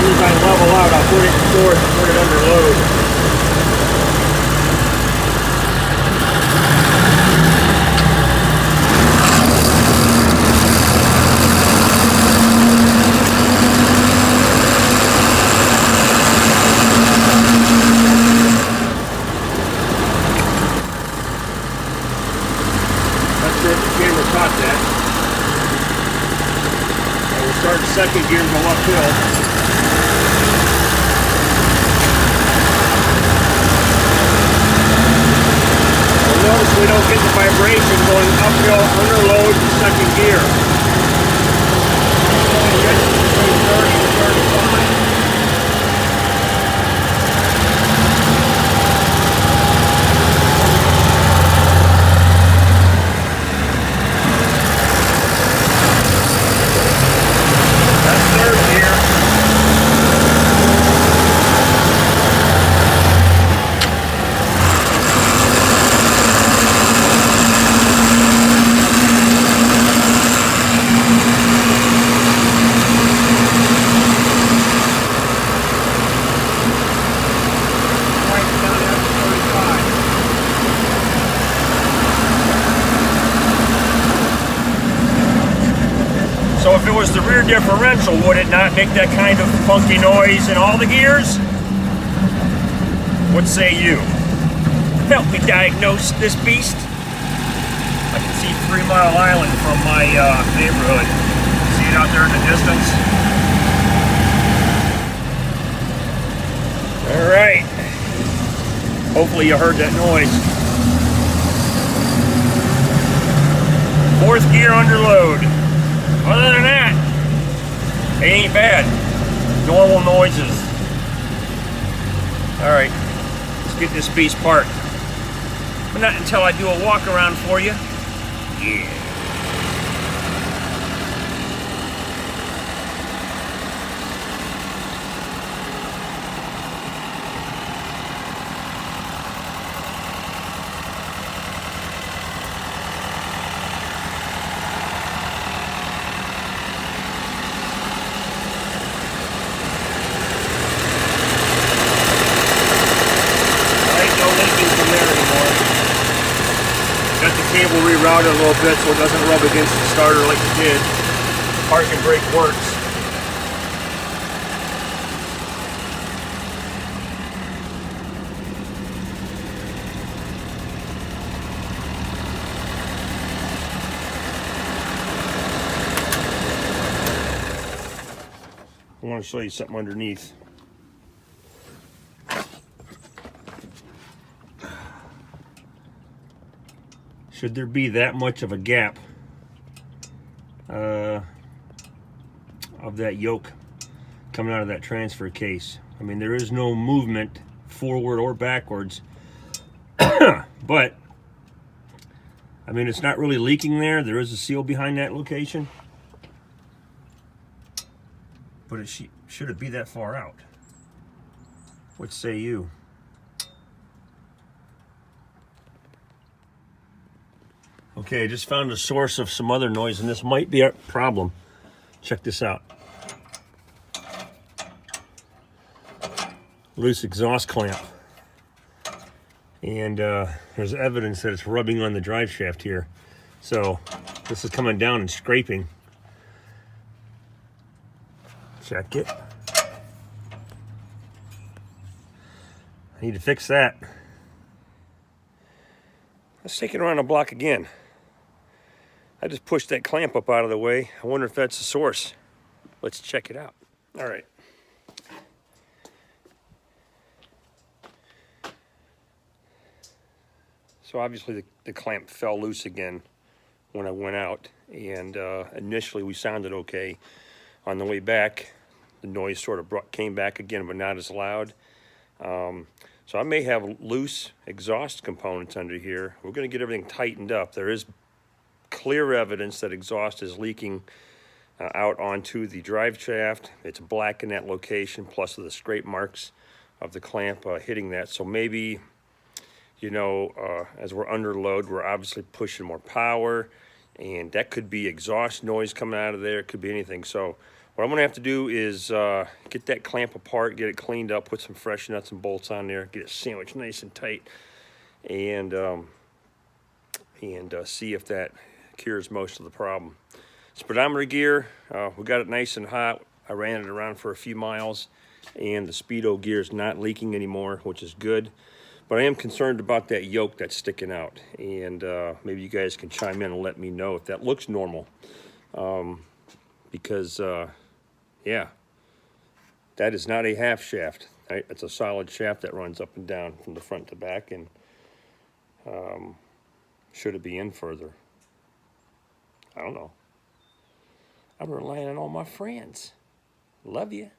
soon as I level out, I'll put it in storage and put it under load. Second gear go uphill. You'll notice we don't get the vibration going uphill under load in second gear. It gets between 30 and 35. So if it was the rear differential, would it not make that kind of funky noise in all the gears? What say you? Help me diagnose this beast. I can see 3 Mile Island from my neighborhood. See it out there in the distance? All right. Hopefully you heard that noise. 4th gear under load. Other than that, it ain't bad. Normal noises. All right, let's get this beast parked. But not until I do a walk around for you. Yeah. Cable rerouted a little bit so it doesn't rub against the starter like it did. Park and brake works. I want to show you something underneath. Should there be that much of a gap of that yoke coming out of that transfer case? I mean, there is no movement forward or backwards, but I mean, it's not really leaking there. There is a seal behind that location, but it should it be that far out? What say you? Okay, I just found a source of some other noise, and this might be a problem. Check this out. Loose exhaust clamp. And there's evidence that it's rubbing on the drive shaft here. So this is coming down and scraping. Check it. I need to fix that. Let's take it around the block again. I just pushed that clamp up out of the way. I wonder if that's the source. Let's check it out. All right. So obviously the clamp fell loose again when I went out, and initially we sounded okay. On the way back, the noise sort of came back again, but not as loud. So I may have loose exhaust components under here. We're going to get everything tightened up. There is clear evidence that exhaust is leaking out onto the drive shaft. It's black in that location, plus the scrape marks of the clamp hitting that. So maybe, you know, as we're under load, we're obviously pushing more power, and that could be exhaust noise coming out of there. It could be anything. So What I'm gonna have to do is get that clamp apart, get it cleaned up, put some fresh nuts and bolts on there, get it sandwiched nice and tight, and see if that cures most of the problem. Speedometer gear, we got it nice and hot. I ran it around for a few miles, and the speedo gear is not leaking anymore, which is good. But I am concerned about that yoke that's sticking out, and maybe you guys can chime in and let me know if that looks normal. Because, yeah, that is not a half shaft. Right? It's a solid shaft that runs up and down from the front to back, and should it be in further? I don't know. I'm relying on all my friends. Love you.